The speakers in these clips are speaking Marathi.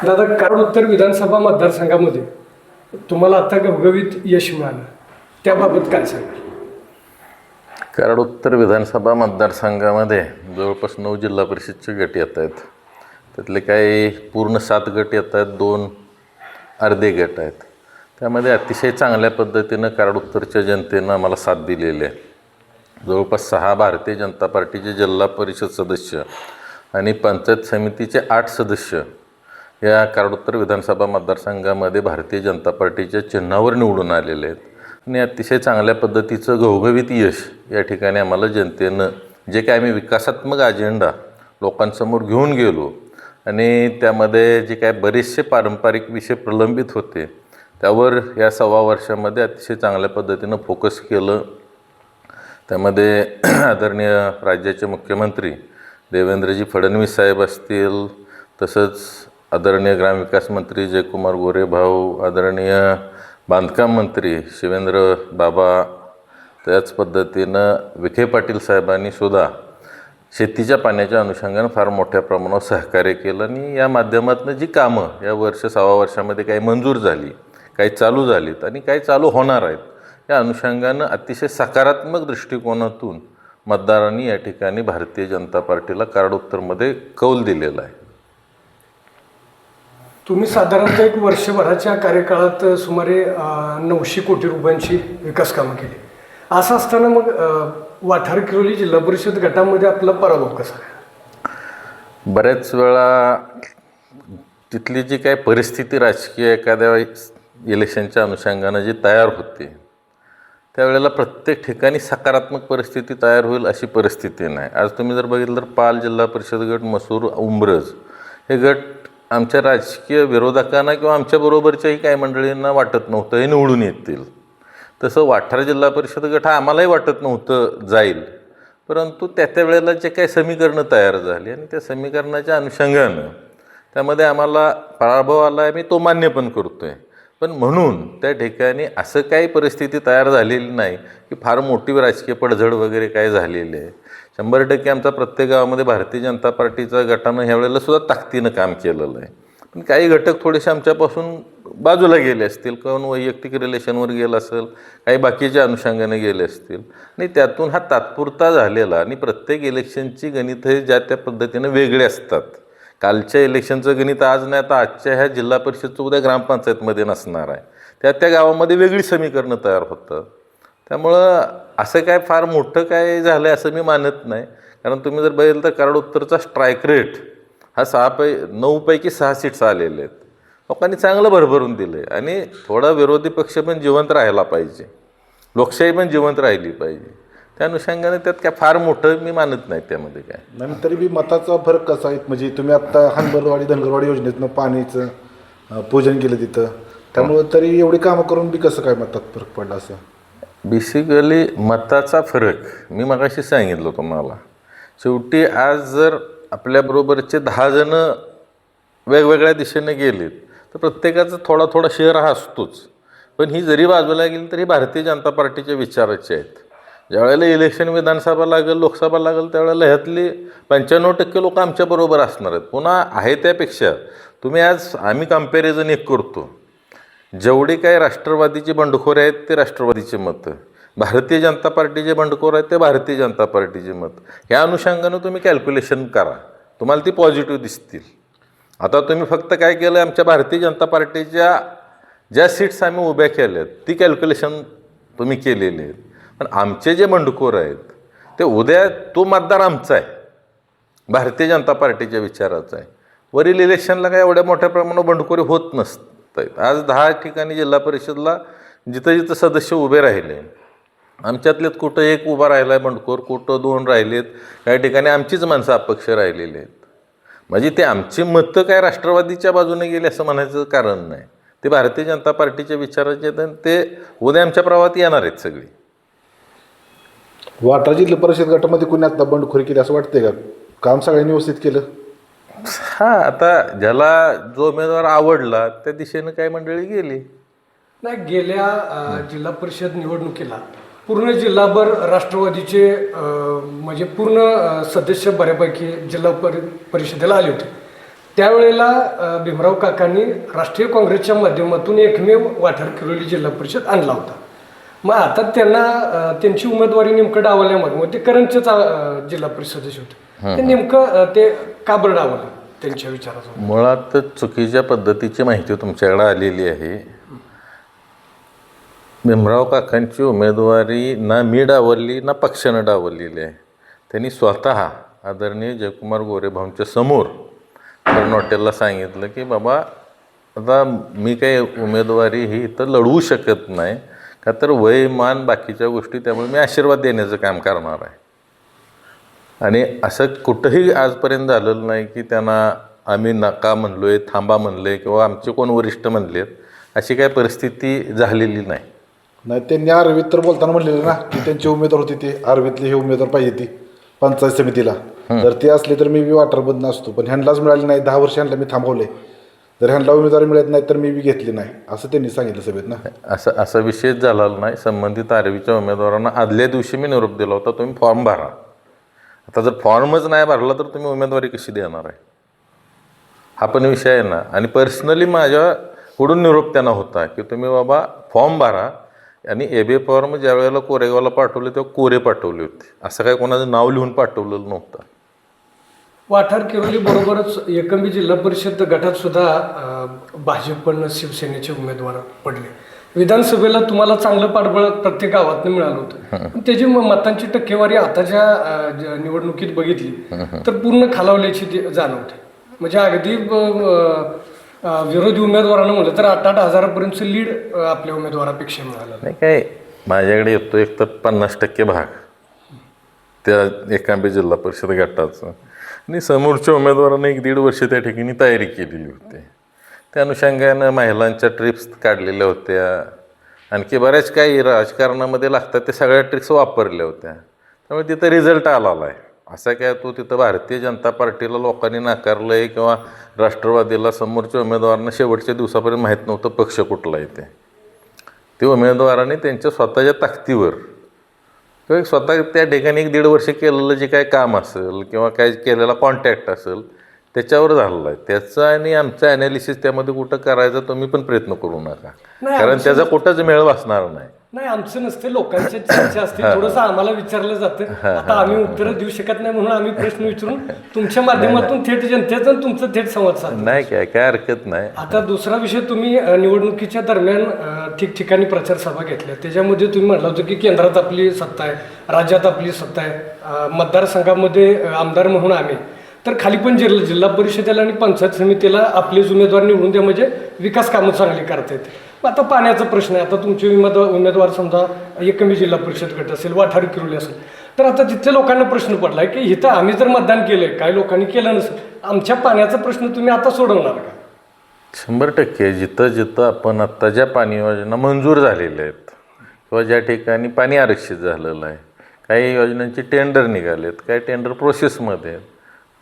दादा, कराड उत्तर विधानसभा मतदारसंघामध्ये तुम्हाला आता घवघवीत यश मिळालं, त्याबाबत काय सांगाल? कराड उत्तर विधानसभा मतदारसंघामध्ये जवळपास 9 जिल्हा परिषदचे गट येत आहेत. त्यातले काही पूर्ण 7 गट येत आहेत, 2 अर्धे गट आहेत. त्यामध्ये अतिशय चांगल्या पद्धतीनं कराड उत्तरच्या जनतेनं आम्हाला साथ दिलेली आहे. जवळपास 6 भारतीय जनता पार्टीचे जिल्हा परिषद सदस्य आणि पंचायत समितीचे 8 सदस्य या कराड उत्तर विधानसभा मतदारसंघामध्ये भारतीय जनता पार्टीच्या चिन्हावर निवडून आलेले आहेत. आणि अतिशय चांगल्या पद्धतीचं घवघवीत यश या ठिकाणी आम्हाला जनतेनं, जे काय आम्ही विकासात्मक अजेंडा लोकांसमोर घेऊन गेलो आणि त्यामध्ये जे काय बरेचसे पारंपरिक विषय प्रलंबित होते त्यावर या 1.25 वर्षामध्ये अतिशय चांगल्या पद्धतीनं फोकस केलं. त्यामध्ये आदरणीय राज्याचे मुख्यमंत्री देवेंद्रजी फडणवीस साहेब असतील, तसंच आदरणीय ग्रामविकास मंत्री जयकुमार गोरे भाऊ, आदरणीय बांधकाम मंत्री शिवेंद्र बाबा, त्याच पद्धतीनं विखे पाटील साहेबांनी सुद्धा शेतीच्या पाण्याच्या अनुषंगानं फार मोठ्या प्रमाणावर सहकार्य केलं. आणि या माध्यमातून जी कामं या 1.25 वर्षामध्ये काही मंजूर झाली, काही चालू झालीत आणि काही चालू होणार आहेत, या अनुषंगानं अतिशय सकारात्मक दृष्टिकोनातून मतदारांनी या ठिकाणी भारतीय जनता पार्टीला कराड उत्तरमध्ये कौल दिलेला आहे. तुम्ही साधारणतः 1 वर्षभराच्या कार्यकाळात सुमारे 900 कोटी रुपयांची विकास कामं केली. असं असताना मग वाठार किरोली जिल्हा परिषद गटामध्ये आपला पराभव कसा आहे? बऱ्याच वेळा तिथली जी काही परिस्थिती राजकीय एखाद्या इलेक्शनच्या अनुषंगानं जी तयार होते, त्यावेळेला प्रत्येक ठिकाणी सकारात्मक परिस्थिती तयार होईल अशी परिस्थिती नाही. आज तुम्ही जर बघितलं तर पाल जिल्हा परिषद गट, मसूर, उंब्रज हे गट आमच्या राजकीय विरोधकांना किंवा आमच्याबरोबरच्याही काही मंडळींना वाटत नव्हतं हे निवडून येतील. तसं वाठार जिल्हा परिषद गट हा आम्हालाही वाटत नव्हतं जाईल, परंतु त्या वेळेला जे काही समीकरणं तयार झाली आणि त्या समीकरणाच्या अनुषंगानं त्यामध्ये आम्हाला पराभव आला आहे, मी तो मान्य पण करतो आहे. पण म्हणून त्या ठिकाणी असं काही परिस्थिती तयार झालेली नाही की फार मोठी राजकीय पडझड वगैरे काय झालेली आहे. 100% आमचा प्रत्येक गावामध्ये भारतीय जनता पार्टीचा गटानं ह्यावेळेला सुद्धा ताकदीनं काम केलेलं आहे. पण काही घटक थोडेसे आमच्यापासून बाजूला गेले असतील, कोण वैयक्तिक रिलेशनवर गेलं असेल, काही बाकीच्या अनुषंगाने गेले असतील आणि त्यातून हा तात्पुरता झालेला. आणि प्रत्येक इलेक्शनची गणित हे ज्या त्या पद्धतीनं वेगळे असतात. कालच्या इलेक्शनचं गणित आज नाही, आता आजच्या ह्या जिल्हा परिषदचं उद्या ग्रामपंचायतमध्ये नसणार आहे. त्या गावामध्ये वेगळी समीकरणं तयार होतं. त्यामुळं असं काय फार मोठं काय झालं आहे असं मी मानत नाही. कारण तुम्ही जर बघितलं तर कराड उत्तरचा स्ट्राईक रेट हा 9 पैकी 6 सीट्स आलेले आहेत. लोकांनी चांगलं भरभरून दिलं आहे. आणि थोडा विरोधी पक्ष पण जिवंत राहायला पाहिजे, लोकशाही पण जिवंत राहिली पाहिजे. त्या अनुषंगाने त्यात काय फार मोठं मी मानत नाही त्यामध्ये काय नाही. तरी बी मताचा फरक कसा आहे? म्हणजे तुम्ही आत्ता हनबरवाडी धनगरवाडी योजनेतनं पाणीचं पूजन केलं तिथं, त्यामुळं तरी एवढी कामं करून बी कसं काय मतात फरक पडला? असं बेसिकली मताचा फरक मी मगाशी सांगितलं तुम्हाला. शेवटी आज जर आपल्याबरोबरचे 10 जणं वेगवेगळ्या दिशेने गेलेत तर प्रत्येकाचा थोडा थोडा शेअर हा असतोच. पण ही जरी बाजूला गेली तरी भारतीय जनता पार्टीच्या विचाराचे आहेत. ज्यावेळेला इलेक्शन विधानसभा लागेल, लोकसभा लागेल, त्यावेळेला ह्यातली 95% लोक आमच्याबरोबर असणार आहेत. पुन्हा आहे त्यापेक्षा तुम्ही आज आम्ही कम्पॅरिझन एक करतो, जेवढे काही राष्ट्रवादीचे बंडखोर आहेत ते राष्ट्रवादीचे मतं, भारतीय जनता पार्टीचे बंडखोर आहेत ते भारतीय जनता पार्टीचे मत. ह्या अनुषंगानं तुम्ही कॅल्क्युलेशन करा, तुम्हाला ती पॉझिटिव्ह दिसतील. आता तुम्ही फक्त काय केलं, आमच्या भारतीय जनता पार्टीच्या ज्या सीट्स आम्ही उभ्या केल्यात ती कॅल्क्युलेशन तुम्ही केलेली आहेत. पण आमचे जे बंडखोर आहेत ते उद्या तो मतदार आमचा आहे, भारतीय जनता पार्टीच्या विचाराचा आहे. वरील इलेक्शनला काय एवढ्या मोठ्या प्रमाणावर बंडखोरी होत नसतात. आज 10 ठिकाणी जिल्हा परिषदला जिथं जिथं सदस्य उभे राहिले, आमच्यातलेत कुठं 1 उभा राहिला आहे बंडखोर, कुठं 2 राहिलेत, काही ठिकाणी आमचीच माणसं अपक्ष राहिलेली आहेत. म्हणजे ते आमची मतं काय राष्ट्रवादीच्या बाजूने गेली असं म्हणायचं कारण नाही. ते भारतीय जनता पार्टीच्या विचाराचे आहेत आणि ते उद्या आमच्या प्रवाहात येणार आहेत सगळी. वाठार जिल्हा परिषद गटामध्ये कुणी आता बंडखोरी केली असं वाटतंय का? काम सगळ्यांनी व्यवस्थित केलं? हां, आता ज्याला जो उमेदवार आवडला त्या दिशेनं काही मंडळी गेली. नाही, गेल्या जिल्हा परिषद निवडणुकीला पूर्ण जिल्हाभर राष्ट्रवादीचे म्हणजे पूर्ण सदस्य बऱ्यापैकी जिल्हा परिषदेला आले होते. त्यावेळेला भीमराव काकांनी राष्ट्रीय काँग्रेसच्या माध्यमातून एकमेव वाठार किरोली जिल्हा परिषद आणला होता. मग आता त्यांना त्यांची उमेदवारी नेमकं डावल्यामुळे मग ते करंजचेच जिल्हा परिषद सदस्य होते, ते नेमकं ते का बरं डावलं त्यांच्या विचाराचं? मुळात चुकीच्या पद्धतीची माहिती तुमच्याकडे आलेली आहे. भीमराव काकांची उमेदवारी ना मी डावलली ना पक्षानं डावललेली आहे. त्यांनी स्वतः आदरणीय जयकुमार गोरेभाऊंच्या समोर हॉटेलला सांगितलं की बाबा आता मी काही उमेदवारी ही इथं लढवू शकत नाही, का तर वयमान बाकीच्या गोष्टी, त्यामुळे मी आशीर्वाद देण्याचं काम करणार आहे. आणि असं कुठंही आजपर्यंत झालेलं नाही की त्यांना आम्ही नका म्हणलो आहे, थांबा म्हणलं आहे किंवा आमचे कोण वरिष्ठ म्हणलेत, अशी काही परिस्थिती झालेली नाही. नाही, त्यांनी आर्वीत तर बोलताना म्हणलेलं ना की त्यांची उमेदवार होती, ती आर्वीतली हे उमेदवार पाहिजे ती पंचायत समितीला, तर ती असली तर मी बी वाटरबंद नसतो, पण ह्यांनाच मिळाली नाही. 10 वर्ष ह्यांना मी थांबवले, जर ह्यांना उमेदवारी मिळत नाही तर मी बी घेतली नाही, असं त्यांनी सांगितलं सभेत ना. असा विषयच झालेला नाही. संबंधित आर्वीच्या उमेदवारांना आदल्या दिवशी मी निरोप दिला होता, तुम्ही फॉर्म भरा. आता जर फॉर्मच नाही भरला तर तुम्ही उमेदवारी कशी देणार आहे, हा पण विषय आहे ना. आणि पर्सनली माझ्याकडून निरोप त्यांना होता की तुम्ही बाबा फॉर्म भरा. आणि एबे फॉर्म ज्या वेळेला कोरेगावला पाठवले तेव्हा कोरे पाठवले होते, असं काय कोणाचं नाव लिहून पाठवलेलं नव्हतं. वाठार किरोली बरोबरच एकंबी जिल्हा परिषद गटात सुद्धा भाजपनं शिवसेनेचे उमेदवार पडले. विधानसभेला तुम्हाला चांगलं पाठबळ प्रत्येक गावातनं मिळालं होतं, पण त्याची मतांची टक्केवारी आताच्या निवडणुकीत बघितली तर पूर्ण खालावल्याची जाणवते. म्हणजे अगदी विरोधी उमेदवारांना म्हणलं तर 8-8 हजारापर्यंतचं लीड आपल्या उमेदवारापेक्षा मिळालं. नाही काय, माझ्याकडे येतो एक तर 50% भाग त्या एकांबे जिल्हा परिषद गटाचं, आणि समोरच्या उमेदवारांनी 1-1.5 वर्ष त्या ठिकाणी तयारी केलेली होती. त्या अनुषंगानं महिलांच्या ट्रिप्स काढलेल्या होत्या, आणखी बऱ्याच काही राजकारणामध्ये लागतात ते सगळ्या ट्रिक्स वापरल्या होत्या. त्यामुळे तिथं रिझल्ट आला आहे. असा काय तो तिथं भारतीय जनता पार्टीला लोकांनी नाकारलं आहे किंवा राष्ट्रवादीला समोरच्या उमेदवारांना शेवटच्या दिवसापर्यंत माहीत नव्हतं पक्ष कुठला आहे ते उमेदवारांनी त्यांच्या स्वतःच्या ताकदीवर किंवा स्वतः त्या ठिकाणी 1-1.5 वर्ष केलेलं जे काय काम असेल किंवा काय केलेला कॉन्टॅक्ट असेल त्याच्यावर झालेलं आहे. त्याचं आणि आमचं ॲनालिसिस त्यामध्ये कुठं करायचा तुम्ही पण प्रयत्न करू नका, कारण त्याचा कुठंच मेळ बसणार नाही. नाही, आमचं नसते, लोकांच्या चर्चा असते. थोडंसं आम्हाला विचारलं जातं, आता आम्ही उत्तरं देऊ शकत नाही म्हणून आम्ही प्रश्न विचारून तुमच्या माध्यमातून थेट जनतेचा तुमचं थेट संवाद साधतो. नाही काय हरकत नाही. आता दुसरा विषय, तुम्ही निवडणुकीच्या दरम्यान ठिकठिकाणी प्रचार सभा घेतल्या, त्याच्यामध्ये तुम्ही म्हटलं होतं की केंद्रात आपली सत्ता आहे, राज्यात आपली सत्ता आहे, मतदारसंघामध्ये आमदार म्हणून आम्ही, तर खाली पण जिल्हा परिषदेला आणि पंचायत समितीला आपलेच उमेदवार निवडून द्या, म्हणजे विकास कामं चांगली करता येते. आता पाण्याचा प्रश्न आहे, आता तुमचे उमेदवार समजा एकंबी जिल्हा परिषद गट असेल, वाठार किरोली असेल, तर आता तिथल्या लोकांना प्रश्न पडला आहे की इथं आम्ही जर मतदान केलंय, काही लोकांनी केलं नसेल, आमच्या पाण्याचा प्रश्न तुम्ही आता सोडवणार का? 100% जिथं जिथं आपण आत्ता ज्या पाणी योजना मंजूर झालेल्या आहेत किंवा ज्या ठिकाणी पाणी आरक्षित झालेलं आहे, काही योजनांची टेंडर निघालेत, काही टेंडर प्रोसेसमध्ये आहेत,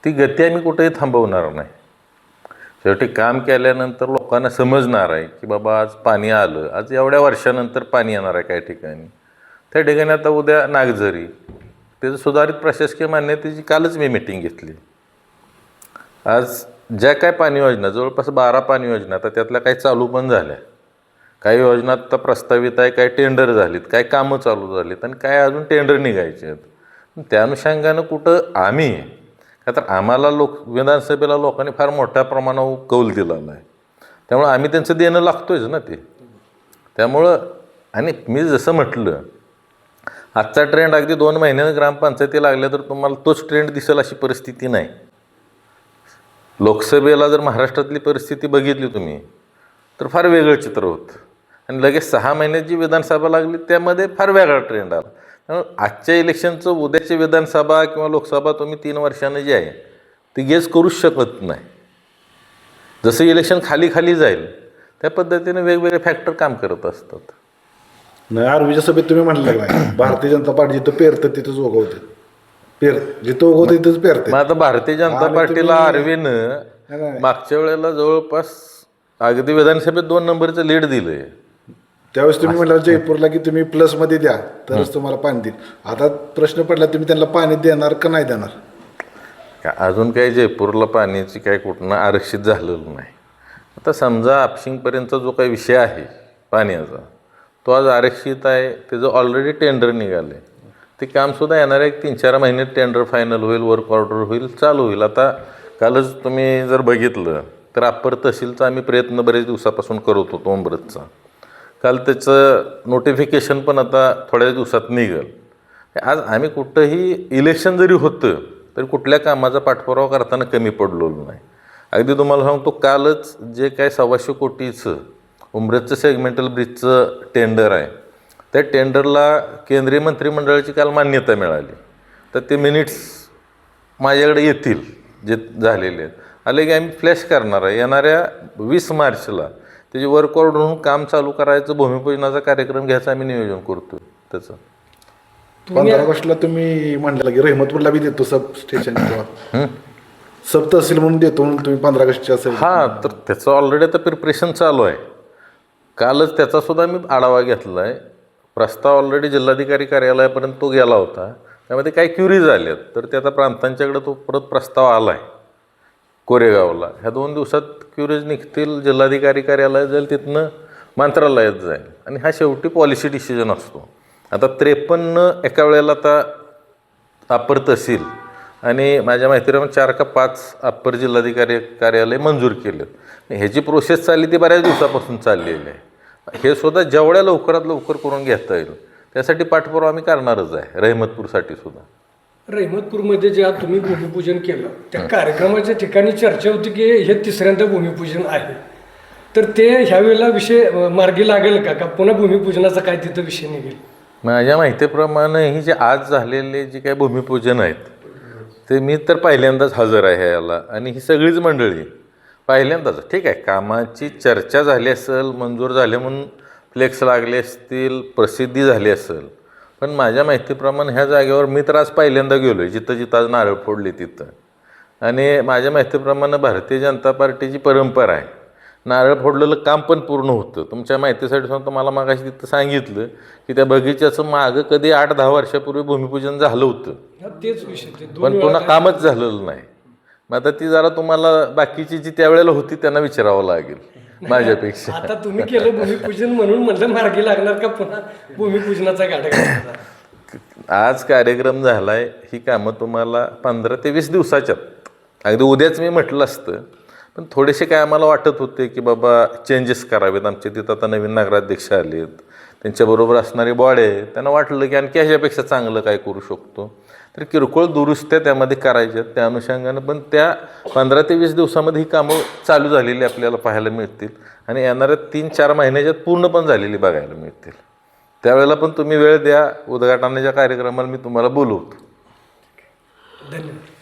ती गती आम्ही कुठेही थांबवणार नाही. शेवटी काम केल्यानंतर लोकांना समजणार आहे की बाबा आज पाणी आलं, आज एवढ्या वर्षानंतर पाणी येणार आहे काही ठिकाणी. त्या ठिकाणी आता उद्या नागझरी त्याचं सुधारित प्रशासकीय मान्यतेची कालच मी मिटिंग घेतली. आज ज्या काय पाणी योजना, जवळपास 12 पाणी योजना, आता त्यातल्या काही चालू पण झाल्या, काही योजना आता प्रस्तावित आहे, काही टेंडर झालीत, काही कामं चालू झालीत आणि काय अजून टेंडर निघायचे आहेत. त्या अनुषंगानं कुठं आम्ही, का तर आम्हाला विधानसभेला लोकांनी फार मोठ्या प्रमाणावर कौल दिलेला आहे, त्यामुळं आम्ही त्यांचं देणं लागतोयच ना ते. त्यामुळं आणि मी जसं म्हटलं, आजचा ट्रेंड अगदी 2 महिन्यानं ग्रामपंचायती लागल्या तर तुम्हाला तोच ट्रेंड दिसेल अशी परिस्थिती नाही. लोकसभेला जर महाराष्ट्रातली परिस्थिती बघितली तुम्ही तर फार वेगळं चित्र होतं, आणि लगेच 6 महिन्यात जी विधानसभा लागली त्यामध्ये फार वेगळा ट्रेंड आला. त्यामुळे आजच्या इलेक्शनचं उद्याची विधानसभा किंवा लोकसभा तुम्ही 3 वर्षानं जी आहे ती गेस करूच शकत नाही. जसं इलेक्शन खाली खाली जाईल त्या पद्धतीने वेगवेगळे फॅक्टर काम करत असतात. नाही, आर्वीच्या सभेत तुम्ही म्हटलं नाही, भारतीय जनता पार्टी जिथं पेरतं तिथंच उगवते, जिथं उगवते तिथंच पेरते. मग आता भारतीय जनता पार्टीला आर्वीनं मागच्या वेळेला जवळपास अगदी विधानसभेत 2 नंबरचं लीड दिलंय. त्यावेळेस तुम्ही म्हटलं जयपूरला की तुम्ही प्लसमध्ये द्या तरच तुम्हाला पाणी देईल. आता प्रश्न पडला, तुम्ही त्यांना पाणी देणार का नाही देणार? अजून काही जयपूरला पाण्याची काही कुठनं आरक्षित झालेलं नाही. आता समजा हापशिंगपर्यंतचा जो काही विषय आहे पाण्याचा, तो आज आरक्षित आहे. त्याचं ऑलरेडी टेंडर निघालं आहे. ते कामसुद्धा येणाऱ्या 3-4 महिन्यात टेंडर फायनल होईल, वर्क ऑर्डर होईल, चालू होईल. आता कालच तुम्ही जर बघितलं तर अप्पर तहसीलचा आम्ही प्रयत्न बरेच दिवसापासून करत होतो उंब्रजचा. काल त्याचं नोटिफिकेशन पण आता थोड्याच दिवसात निघेल. आज आम्ही कुठंही इलेक्शन जरी होतं तरी कुठल्या कामाचा पाठपुरावा करताना कमी पडलेलो नाही. अगदी तुम्हाला सांगतो, कालच जे काय 125 कोटीचं उंब्रजचं सेगमेंटल ब्रिजचं टेंडर आहे, त्या टेंडरला केंद्रीय मंत्रिमंडळाची काल मान्यता मिळाली. तर ते मिनिट्स माझ्याकडे येतील जे झालेले आहेत. आले की आम्ही फ्लॅश करणार आहे. येणाऱ्या 20 मार्चला त्याची वर्क ऑर्डर होऊन काम चालू करायचं, भूमिपूजनाचा कार्यक्रम घ्यायचा आम्ही नियोजन करतो. त्याचं 15 ऑगस्टला तुम्ही म्हणलेला की रहमतपूरला बी देतो सब स्टेशन किंवा सब तहसील म्हणून देतो म्हणून तुम्ही 15 ऑगस्टच्या असेल. हां, तर त्याचं ऑलरेडी आता प्रिपरेशन चालू आहे. कालच त्याचासुद्धा मी आढावा घेतला आहे. प्रस्ताव ऑलरेडी जिल्हाधिकारी कार्यालयापर्यंत तो गेला होता. त्यामध्ये काही क्युरीज आल्या आहेत, तर ते आता प्रांतांच्याकडे तो परत प्रस्ताव आला आहे कोरेगावला. ह्या 2 दिवसात क्युरीज निघतील, जिल्हाधिकारी कार्यालयात जाईल, तिथनं मंत्रालयात जाईल आणि हा शेवटी पॉलिसी डिसिजन असतो. आता 53 एका वेळेला आता अप्पर तहसील आणि माझ्या माहितीप्रमाणे 4 का 5 अप्पर जिल्हाधिकारी कार्यालय मंजूर केलं. ह्याची प्रोसेस चालली ती बऱ्याच दिवसापासून चाललेली आहे. हे सुद्धा जेवढ्या लवकरात लवकर करून घेता येईल त्यासाठी पाठपुरावा आम्ही करणारच आहे, रहमतपूरसाठी सुद्धा. रहमतपूरमध्ये जे आज तुम्ही भूमिपूजन केलं त्या कार्यक्रमाच्या ठिकाणी चर्चा होती की हे 3ऱ्यांदा भूमिपूजन आहे, तर ते ह्यावेळेला विषय मार्गी लागेल का पुन्हा भूमिपूजनाचा काय तिथं विषय निघेल? माझ्या माहितीप्रमाणे ही जे आज झालेले जे काही भूमिपूजन आहेत ते मी तर पहिल्यांदाच हजर आहे याला. आणि ही सगळीच मंडळी पहिल्यांदाच. ठीक आहे, कामाची चर्चा झाली असेल, मंजूर झाले म्हणून फ्लेक्स लागले असतील, प्रसिद्धी झाली असेल, पण माझ्या माहितीप्रमाणे ह्या जागेवर मी तर आज पहिल्यांदा गेलो आहे, जिथं जिथं आज नारळ फोडले तिथं. आणि माझ्या माहितीप्रमाणे भारतीय जनता पार्टीची परंपरा आहे, नारळ फोडलेलं काम पण पूर्ण होतं. तुमच्या माहितीसाठी सांगतो, मला मागाशी तिथं सांगितलं की त्या बगीच्याचं मागं कधी 8-10 वर्षापूर्वी भूमिपूजन झालं होतं, तेच विषय ते पण पुन्हा कामच झालेलं नाही. मग आता ती जरा तुम्हाला बाकीची जी त्यावेळेला होती त्यांना विचारावं लागेल माझ्यापेक्षा. आता तुम्ही केलं भूमिपूजन म्हणून म्हटलं मार्गी लागणार का पुन्हा भूमिपूजनाचा गाठा घालायचा? आज कार्यक्रम झाला आहे, ही कामं तुम्हाला 15 ते 20 दिवसाच्यात, अगदी उद्याच मी म्हटलं असतं, पण थोडेसे काय आम्हाला वाटत होते की बाबा चेंजेस करावेत. आमच्या तिथं आता नवीन नगराध्यक्ष आले आहेत, त्यांच्याबरोबर असणारे बॉडी आहे, त्यांना वाटलं की आणखी ह्याच्यापेक्षा चांगलं काय करू शकतो, तर किरकोळ दुरुस्त्या त्यामध्ये करायच्या. त्या अनुषंगानं पण त्या 15 ते 20 दिवसामध्ये ही कामं चालू झालेली आपल्याला पाहायला मिळतील आणि येणाऱ्या 3-4 महिन्याच्यात पूर्ण पण झालेली बघायला मिळतील. त्यावेळेला पण तुम्ही वेळ द्या, उद्घाटनाच्या कार्यक्रमाला मी तुम्हाला बोलवतो. धन्यवाद.